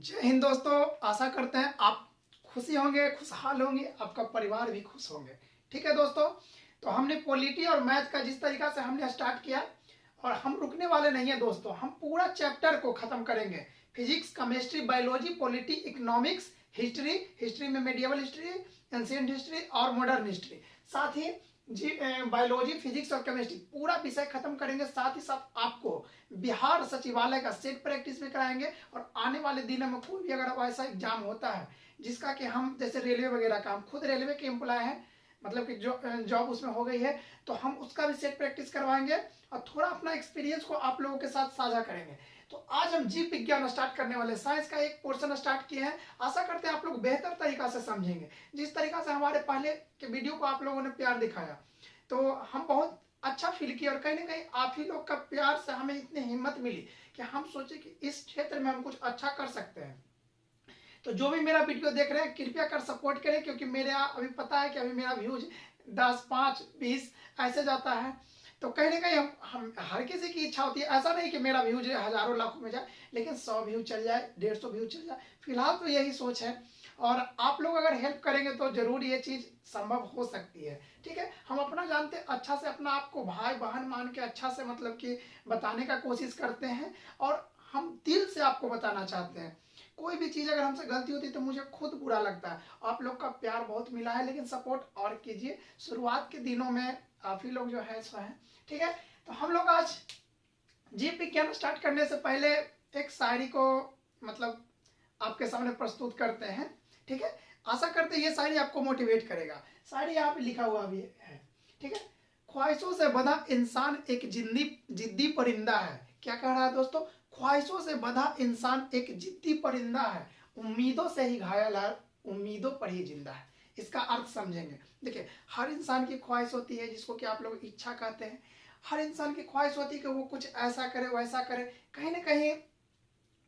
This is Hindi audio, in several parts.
जय हिंद दोस्तों। आशा करते हैं आप खुशी होंगे, खुशहाल होंगे, आपका परिवार भी खुश होंगे। ठीक है दोस्तों, तो हमने पॉलिटी और मैथ का जिस तरीका से हमने स्टार्ट किया और हम रुकने वाले नहीं है दोस्तों। हम पूरा चैप्टर को खत्म करेंगे। Physics, chemistry, biology, polity, economics, history, history में मेडिएवल हिस्ट्री, एंशिएंट हिस्ट्री और मॉडर्न हिस्ट्री, साथ ही बायोलॉजी, फिजिक्स और केमिस्ट्री पूरा विषय खत्म करेंगे। साथ ही साथ आपको बिहार सचिवालय का सेट प्रैक्टिस भी कराएंगे और आने वाले दिनों में कोई भी अगर ऐसा एग्जाम होता है जिसका कि हम जैसे रेलवे वगैरह का, हम खुद रेलवे के एम्प्लॉय हैं, मतलब कि जो जॉब उसमें हो गई है, तो हम उसका भी सेट प्रैक्टिस करवाएंगे और थोड़ा अपना एक्सपीरियंस को आप लोगों के साथ साझा करेंगे। तो आज हम जीव विज्ञान स्टार्ट करने वाले, साइंस का एक पोर्शन स्टार्ट किए हैं। आशा करते हैं आप लोग बेहतर तरीका से समझेंगे। जिस तरीका से हमारे पहले के वीडियो को आप लोगों ने प्यार दिखाया तो हम बहुत अच्छा फील किया और कहीं ना कहीं आप ही लोग का प्यार से हमें इतनी हिम्मत मिली कि हम सोचे कि इस क्षेत्र में हम कुछ अच्छा कर सकते हैं। तो जो भी मेरा वीडियो देख रहे हैं कृपया कर सपोर्ट करें, क्योंकि मेरा अभी पता है कि अभी मेरा व्यूज 10, 5, 20 ऐसे जाता है। तो कहीं ना कहीं हम हर किसी की इच्छा होती है, ऐसा नहीं कि मेरा व्यूज हजारों लाखों में जाए, लेकिन 100 व्यू चल जाए, 150 व्यू चल जाए। फिलहाल तो यही सोच है और आप लोग अगर हेल्प करेंगे तो जरूर ये चीज संभव हो सकती है। ठीक है, हम अपना जानते अच्छा से अपना आपको भाई बहन मान के अच्छा से मतलब कि बताने का कोशिश करते हैं और हम दिल से आपको बताना चाहते हैं। कोई भी चीज अगर हमसे गलती होती है तो मुझे खुद बुरा लगता है। आप लोग का प्यार बहुत मिला है, लेकिन सपोर्ट और कीजिए। शुरुआत के दिनों में आप ही लोग जो है सो है। ठीक है, तो हम लोग आज जीव विज्ञान स्टार्ट करने से पहले एक शायरी को मतलब आपके सामने प्रस्तुत करते हैं। ठीक है, आशा करते हैं ये शायरी आपको मोटिवेट करेगा। शायरी यहाँ पे लिखा हुआ भी है। ठीक है, ख्वाहिशों से बंधा इंसान एक जिद्दी परिंदा है। क्या कह रहा है दोस्तों? ख्वाहिशों से बंधा इंसान एक जिद्दी परिंदा है, उम्मीदों से ही घायल है, उम्मीदों पर ही जिंदा है। इसका अर्थ समझेंगे। देखिए, हर इंसान की ख्वाहिश होती है जिसको कि आप लोग इच्छा कहते हैं। हर इंसान की ख्वाहिश होती है कि वो कुछ ऐसा करे वैसा करे। कहीं ना कहीं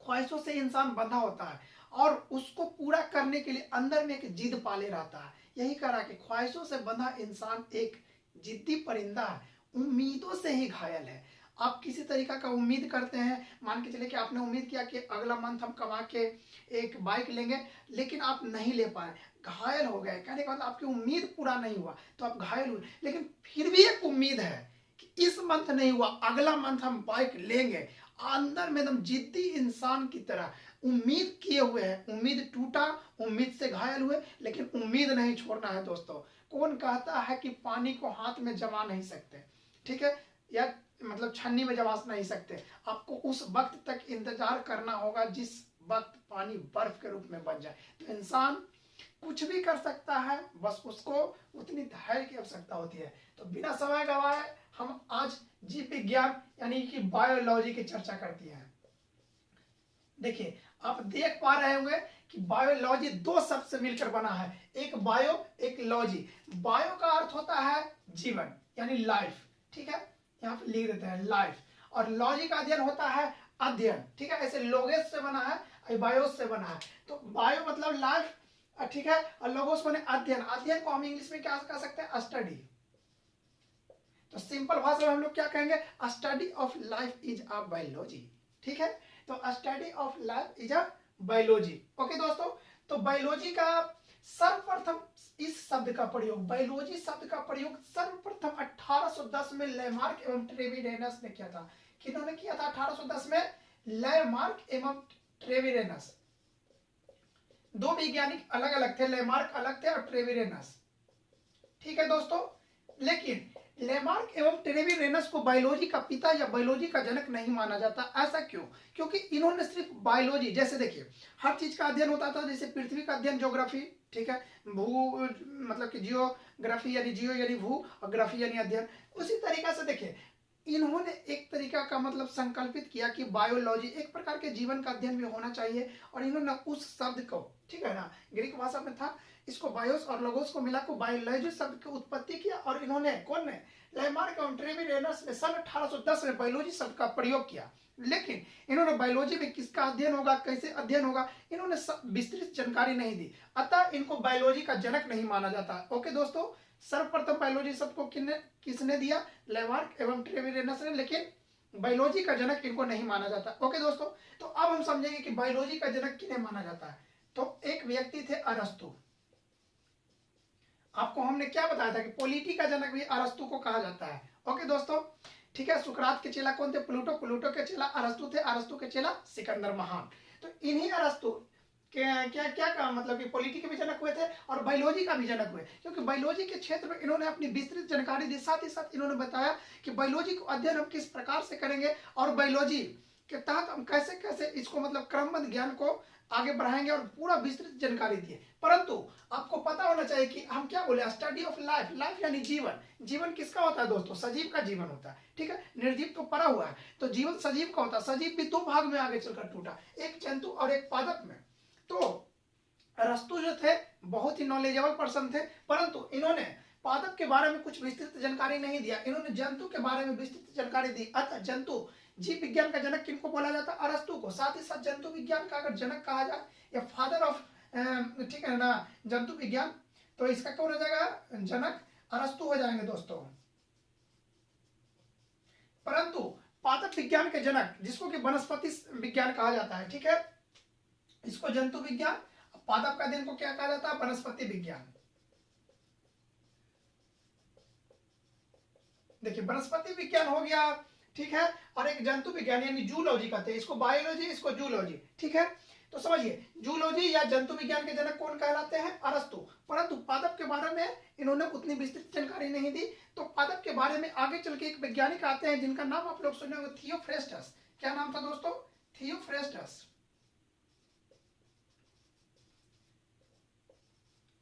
ख्वाहिशों से इंसान बंधा होता है और उसको पूरा करने के लिए अंदर में एक जिद पाले रहता है। यही करा कि ख्वाहिशों से बंधा इंसान एक जिद्दी परिंदा है, उम्मीदों से ही घायल है। आप किसी तरीका का उम्मीद करते हैं, मान के चले कि आपने उम्मीद किया कि अगला मंथ हम कमा के एक बाइक लेंगे, लेकिन आप नहीं ले पाए, घायल हो गए। कहने का मतलब आपकी उम्मीद पूरा नहीं हुआ तो आप घायल हुए, लेकिन फिर भी एक उम्मीद है कि इस मंथ नहीं हुआ, अगला मंथ हम बाइक लेंगे। अंदर में एकदम जिद्दी इंसान की तरह उम्मीद किए हुए हैं। उम्मीद टूटा, उम्मीद से घायल हुए, लेकिन उम्मीद नहीं छोड़ना है दोस्तों। कौन कहता है कि पानी को हाथ में जमा नहीं सकते? ठीक है, या मतलब छन्नी में जमा नहीं सकते। आपको उस वक्त तक इंतजार करना होगा जिस वक्त पानी बर्फ के रूप में बन जाए। तो इंसान कुछ भी कर सकता है, बस उसको उतनी धैर्य की आवश्यकता होती है। तो बिना समय गवाए हम आज जीव विज्ञान यानी कि बायोलॉजी की चर्चा करती है। देखिए, आप देख पा रहे होंगे कि बायोलॉजी दो शब्द से मिलकर बना है, एक बायो एक लॉजी। बायो का अर्थ होता है जीवन यानी लाइफ। ठीक है, यहाँ पे लिख देते हैं लाइफ। और लॉजी का अध्ययन होता है अध्ययन। ठीक है, ऐसे लोगेस से बना है, बायोस से बना है। तो बायो मतलब लाइफ, ठीक है, और लोगोस बने अध्ययन। अध्ययन को हम इंग्लिश में क्या कह सकते हैं? स्टडी। तो सिंपल भाषा में हम लोग क्या कहेंगे? Study of life is a biology. ठीक है, तो study of life is a biology. Okay दोस्तों, तो बायोलॉजी का सर्वप्रथम इस शब्द का प्रयोग, बायोलॉजी शब्द का प्रयोग सर्वप्रथम 1810 में लेमार्क एवं ट्रेविरेनस ने किया था। किन्होंने किया था 1810 में? लेमार्क एवं ट्रेविरेनस। दो वैज्ञानिक अलग अलग थे, लेमार्क अलग थे और ट्रेविरेनस। ठीक है दोस्तों, लेकिन लेमार्क एवं ट्रेविरेनस को बायोलॉजी का पिता या बायोलॉजी का जनक नहीं माना जाता। ऐसा क्यों? क्योंकि इन्होंने सिर्फ बायोलॉजी, जैसे देखिए हर चीज का अध्ययन होता था, जैसे पृथ्वी का अध्ययन ज्योग्राफी, ठीक है, भू मतलब कि जियोग्राफी यानी जियो यानी भू और ग्राफी यानी अध्ययन। उसी तरीका से देखिए इन्होंने एक तरीका का मतलब संकल्पित किया कि बायोलॉजी एक प्रकार के जीवन का अध्ययन भी होना चाहिए, और इन्होंने उस शब्द को, ठीक है ना, ग्रीक भाषा में था, इसको बायोस और लोगोस को मिला को बायोलॉजी शब्द की उत्पत्ति किया। और इन्होंने, कौन ने? लेमार्क और ट्रेविरेनस ने सन 1810 में बायोलॉजी शब्द का प्रयोग किया। लेकिन इन्होंने बायोलॉजी में किसका अध्ययन होगा, कैसे अध्ययन होगा, इन्होंने विस्तृत जानकारी नहीं दी। अतः इनको बायोलॉजी का जनक नहीं माना जाता। ओके दोस्तों, सर्वप्रथम बायोलॉजी शब्द को किसने दिया? लेमार्क एवं ट्रेविरेनस ने। लेकिन बायोलॉजी का जनक इनको नहीं माना जाता। ओके दोस्तों, तो अब हम समझेंगे कि बायोलॉजी का जनक किन्हें माना जाता है। तो एक व्यक्ति थे अरस्तु। आपको हमने क्या बताया था कि पॉलिटी का जनक भी अरस्तु को कहा जाता है। ओके दोस्तों, ठीक है। सुकरात के चेला कौन थे? प्लूटो। प्लूटो के चेला अरस्तु थे। अरस्तु के चेला सिकंदर महान। तो इन्हीं अरस्तु क्या क्या क्या का मतलब कि पॉलिटी के भी जनक हुए थे और बायोलॉजी का भी जनक हुए, क्योंकि बायोलॉजी के क्षेत्र में इन्होंने अपनी विस्तृत जानकारी दी। साथ ही साथ इन्होंने बताया कि बायोलॉजी को अध्ययन हम किस प्रकार से करेंगे और बायोलॉजी के तहत हम कैसे कैसे इसको मतलब क्रमबद्ध ज्ञान को आगे बढ़ाएंगे और पूरा विस्तृत जानकारी दिए। परंतु आपको पता होना चाहिए कि हम क्या बोले, स्टडी ऑफ लाइफ। लाइफ यानी जीवन। जीवन किसका होता है दोस्तों? सजीव का जीवन होता है, ठीक है। निर्जीव तो पड़ा हुआ है, तो जीवन सजीव का होता है। सजीव भी दो भाग में आगे चलकर टूटा, एक जंतु और एक पादप में। तो अरस्तु जो थे बहुत ही नॉलेजेबल पर्सन थे, परंतु इन्होंने पादप के बारे में कुछ विस्तृत जानकारी नहीं दिया, इन्होंने जंतु के बारे में विस्तृत जानकारी दी। अतः जंतु जीव विज्ञान का जनक किनको बोला जाता है? अरस्तु को। साथ ही साथ जंतु विज्ञान का अगर जनक कहा जाए या फादर ऑफ, ठीक है ना, जंतु विज्ञान, तो इसका कौन हो जाएगा? जनक अरस्तु हो जाएंगे दोस्तों। परंतु पादप विज्ञान के जनक जिसको कि वनस्पति विज्ञान कहा जाता है, ठीक है, इसको जंतु विज्ञान, पादप का अध्ययन को क्या कहा जाता है? वनस्पति विज्ञान। देखिए वनस्पति विज्ञान हो गया, ठीक है, और एक जंतु विज्ञान यानी जूलॉजी कहते हैं इसको, बायोलॉजी इसको जूलॉजी, ठीक है। तो समझिए जूलॉजी या जंतु विज्ञान के जनक कौन कहलाते हैं? अरस्तु। परंतु पादप के बारे में इन्होंने उतनी विस्तृत जानकारी नहीं दी। तो पादप के बारे में आगे चल के एक वैज्ञानिक आते हैं जिनका नाम आप लोग सुने होंगे, थियोफ्रेस्टस। क्या नाम था दोस्तों? थियोफ्रेस्टस,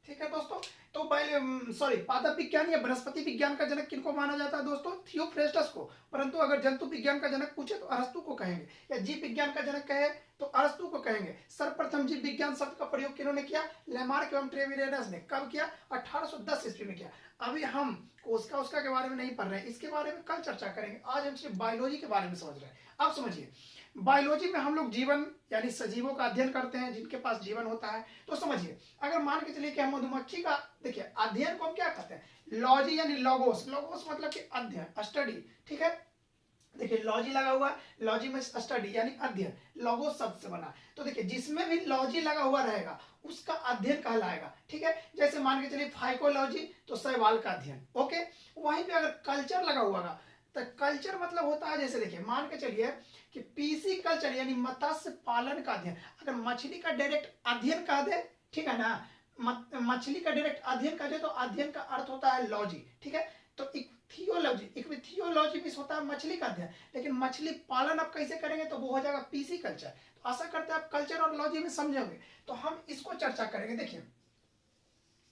ठीक है दोस्तों। तो पादप विज्ञान या वनस्पति विज्ञान का जनक किनको माना जाता है दोस्तों? थियोफ्रेस्टस को। परंतु अगर जंतु विज्ञान का जनक पूछे तो अरस्तु को कहेंगे, या जीव विज्ञान का जनक कहे तो अरस्तु को कहेंगे। सर्वप्रथम जीव विज्ञान शब्द का प्रयोग किन्होंने किया? लेमार्क एवं ट्रेविरेनस ने। कब किया? 1810 ईस्वी में किया। अभी हम कोस्का उसका के बारे में नहीं पढ़ रहे हैं, इसके बारे में कल चर्चा करेंगे। आज हम सिर्फ बायोलॉजी के बारे में समझ रहे हैं। अब समझिए, बायोलॉजी में हम लोग जीवन यानी सजीवों का अध्ययन करते हैं जिनके पास जीवन होता है। तो समझिए, अगर मान के चलिए कि हम मधुमक्खी का, देखिए अध्ययन को हम क्या कहते हैं? लॉजी यानी लॉगोस। लॉगोस मतलब कि अध्ययन, स्टडी, ठीक है। देखिए लॉजी लगा हुआ है, लॉजी में स्टडी यानी अध्ययन, लॉगोस शब्द से बना। तो देखिए जिसमें भी लॉजी लगा हुआ रहेगा उसका अध्ययन कहलाएगा, ठीक है। जैसे मान के चलिए फाइकोलॉजी, तो शैवाल का अध्ययन, ओके। वहीं पे अगर कल्चर लगा हुआ है तो कल्चर मतलब होता है, जैसे देखिए मान के चलिए कि पीसी कल्चर यानी मत्स्य पालन का अध्ययन। अगर मछली का डायरेक्ट अध्ययन कह दे, ठीक है ना, मछली का डायरेक्ट अध्ययन कह दे तो अध्ययन का अर्थ होता है लॉजी, ठीक है। तो थियोलॉजी भी होता है मछली का अध्ययन, लेकिन मछली पालन आप कैसे करेंगे तो वो हो जाएगा पीसी कल्चर। तो आशा करते हैं आप कल्चर और लॉजी में समझोगे। तो हम इसको चर्चा करेंगे। देखिए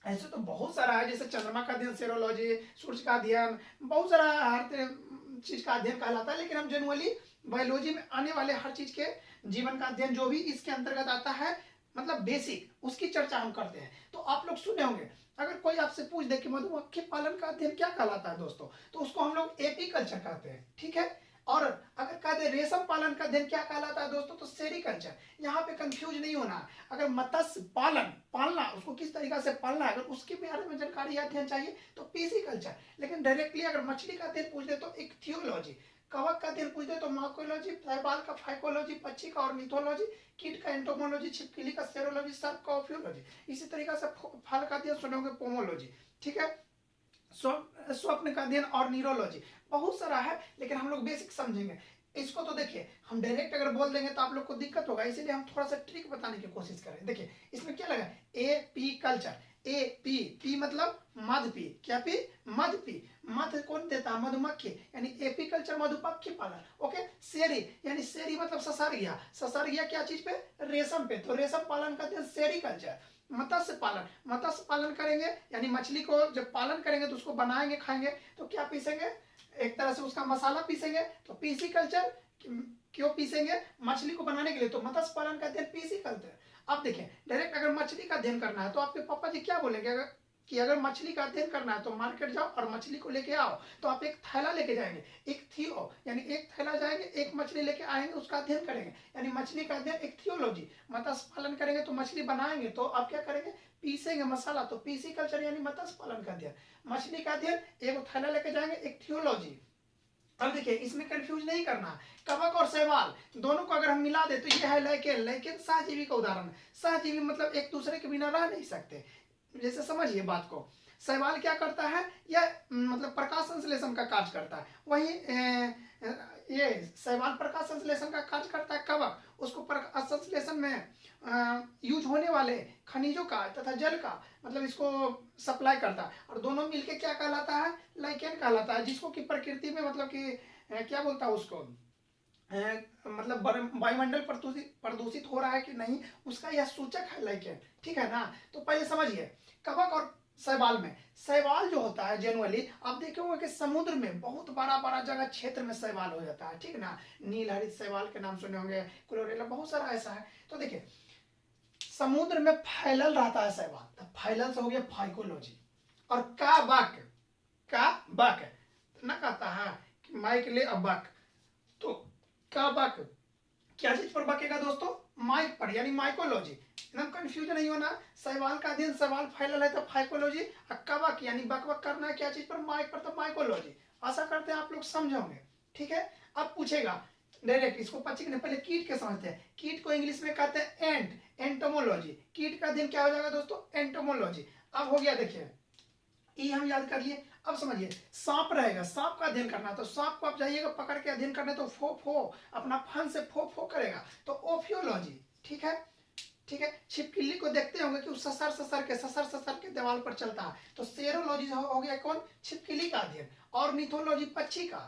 ऐसे तो बहुत सारा है, जैसे चंद्रमा का अध्ययन सेरोलॉजी, सूर्य का अध्ययन, बहुत सारा हर चीज का अध्ययन कहलाता है। लेकिन हम जनरली बायोलॉजी में आने वाले हर चीज के जीवन का अध्ययन जो भी इसके अंतर्गत आता है, मतलब बेसिक, उसकी चर्चा हम करते हैं। तो आप लोग सुने होंगे, अगर कोई आपसे पूछ दे कि मधुमक्खी पालन का अध्ययन क्या कहलाता है दोस्तों, तो उसको हम लोग एपी कल्चर कहते हैं, ठीक है। और अगर कह दे रेशम पालन का अध्ययन क्या कहलाता है दोस्तों, तो सेरीकल्चर। यहाँ पे कंफ्यूज नहीं होना है। अगर मत्स्य पालन, पालना, उसको किस तरीका से पालना है, अगर उसके बारे में जानकारी या अध्ययन चाहिए तो पीसी कल्चर। लेकिन डायरेक्टली अगर मछली का अध्ययन पूछ दे तो एक थियोलॉजी, कवक का अध्ययन पूछ दे तो मार्कोलॉजी, शैवाल का फाइकोलॉजी, पक्षी का ऑर्निथोलॉजी, कीट का एंटोमोलॉजी, छिपकली का सेरोलॉजी, सर्प का ऑफियोलॉजी। इसी तरीका से फल का अध्ययन सुनोगे पोमोलॉजी, ठीक है। स्वप्न का अध्ययन और न्यूरोलॉजी, बहुत सारा है, लेकिन हम लोग बेसिक समझेंगे इसको। तो देखिए हम डायरेक्ट अगर बोल देंगे तो आप लोग को दिक्कत होगा, इसीलिए हम थोड़ा सा ट्रिक बताने की कोशिश करें। देखिए इसमें क्या लगा, A P culture. A P, P मतलब मध पी, क्या पी? मध पी। मध कौन देता है? मधुमक्खी, यानी एपी कल्चर मधुमक्खी पालन, ओके। सेरी यानी सेरी मतलब ससारिया, ससारिया क्या चीज पे? रेशम पे, तो रेशम पालन करते हैं सेरी कल्चर। मत्स्य पालन, मत्स्य पालन करेंगे यानी मछली को जब पालन करेंगे तो उसको बनाएंगे, खाएंगे, तो क्या पीसेंगे? एक तरह से उसका मसाला पीसेंगे, तो पीसी कल्चर। क्यों पीसेंगे? मछली को बनाने के लिए, तो मत्स्य पालन का अध्ययन पीसी कल्चर। अब देखें डायरेक्ट अगर मछली का अध्ययन करना है तो आपके पापा जी क्या बोलेंगे, अगर मछली का अध्ययन करना है तो मार्केट जाओ और मछली को लेके आओ। तो आप एक थैला लेके जाएंगे, एक थियो यानी एक थैला जाएंगे, एक मछली लेके आएंगे, उसका अध्ययन करेंगे, यानी मछली का अध्ययन एक थियोलॉजी। मत्स्य पालन करेंगे तो मछली बनाएंगे, तो आप क्या करेंगे? पीसेंगे मसाला, तो पीसी कल्चर यानी मत्स्य पालन का अध्ययन। मछली का अध्ययन एक थैला लेके जाएंगे, एक थियोलॉजी। अब देखिए इसमें कंफ्यूज नहीं करना, कवक और शैवाल दोनों को अगर हम मिला दे तो ये है लाइकेन। लाइकेन सहजीवी का उदाहरण है। सहजीवी मतलब एक दूसरे के बिना रह नहीं सकते। जैसे समझिए बात को, शैवाल क्या करता है, यह मतलब प्रकाश संश्लेषण का कार्य करता है। वहीं ये शैवाल प्रकाश संश्लेषण का कार्य करता है, कवक उसको प्रकाश संश्लेषण में यूज होने वाले खनिजों का तथा जल का मतलब इसको सप्लाई करता है, और दोनों मिलके क्या कहलाता है, लाइकेन कहलाता है। जिसको कि प्रकृति में मतलब कि क्या बोलता है उसको, मतलब वायुमंडल प्रदूषित हो रहा है कि नहीं, उसका यह सूचक है लाइकेन। ठीक है ना। तो पहले समझिए कवक और शैवाल में, शैवाल जो होता है जनरली आप देखे होंगे कि समुद्र में बहुत बड़ा बड़ा जगह क्षेत्र में शैवाल हो जाता है। ठीक ना। नील हरित शैवाल के नाम सुने होंगे, क्लोरेला, बहुत सारा ऐसा है। तो देखिए समुद्र में फैलल रहता है शैवाल, तो फैलल से हो गया फाइकोलॉजी। और का बक ना कहता है कि माइक ले अबक, तो का बक क्या चीज पर बकेगा दोस्तों, माइक पर, यानी माइकोलॉजी। एकदम कंफ्यूजन नहीं होना। शैवाल का अध्ययन, शैवाल फैलल है तो फाइकोलॉजी, और कवक यानी बकबक करना है क्या चीज पर, माइक पर, तो माइकोलॉजी। आशा करते हैं आप लोग समझोगे। ठीक है। अब पूछेगा डायरेक्ट, इसको पच्चीस ने पहले कीट के समझते हैं। कीट को इंग्लिश में कहते हैं एंट, एंटोमोलॉजी। कीट का अध्ययन क्या हो जाएगा दोस्तों, एंटोमोलॉजी। अब हो गया देखिए ये हम याद कर लिए। अब समझिए सांप रहेगा, सांप का अध्ययन करना, तो सांप को आप जाइएगा पकड़ के अध्ययन करने, तो फो अपना फन से फो करेगा, तो ओफियोलॉजी। ठीक है। ठीक है। छिपकली को देखते होंगे कि ससर ससर के दीवार पर चलता है, तो सेरोलॉजी हो गया कौन, छिपकली का अध्ययन। और मिथोलॉजी पक्षी का।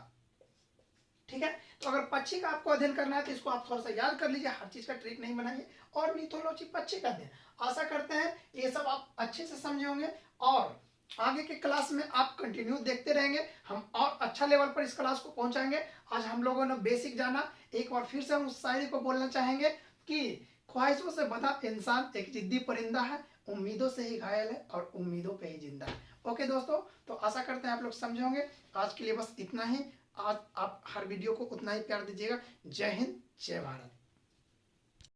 ठीक है। तो अगर पक्षी का आपको अध्ययन करना है तो इसको आप थोड़ा सा याद कर लीजिए, हर चीज का ट्रिक नहीं बनाइए। और मिथोलॉजी पक्षी का अध्ययन। आशा करते हैं ये सब आप अच्छे से समझे होंगे, और आगे के क्लास में आप कंटिन्यू देखते रहेंगे। हम और अच्छा लेवल पर इस क्लास को पहुंचाएंगे। आज हम लोगों ने बेसिक जाना, एक बार फिर से हम उस शायरी को बोलना चाहेंगे कि ख्वाहिशों से बंधा इंसान एक जिद्दी परिंदा है, उम्मीदों से ही घायल है और उम्मीदों पे ही जिंदा है। ओके दोस्तों, तो आशा करते हैं आप लोग समझे होंगे। आज के लिए बस इतना ही। आज आप हर वीडियो को उतना ही प्यार दीजिएगा। जय हिंद, जय भारत।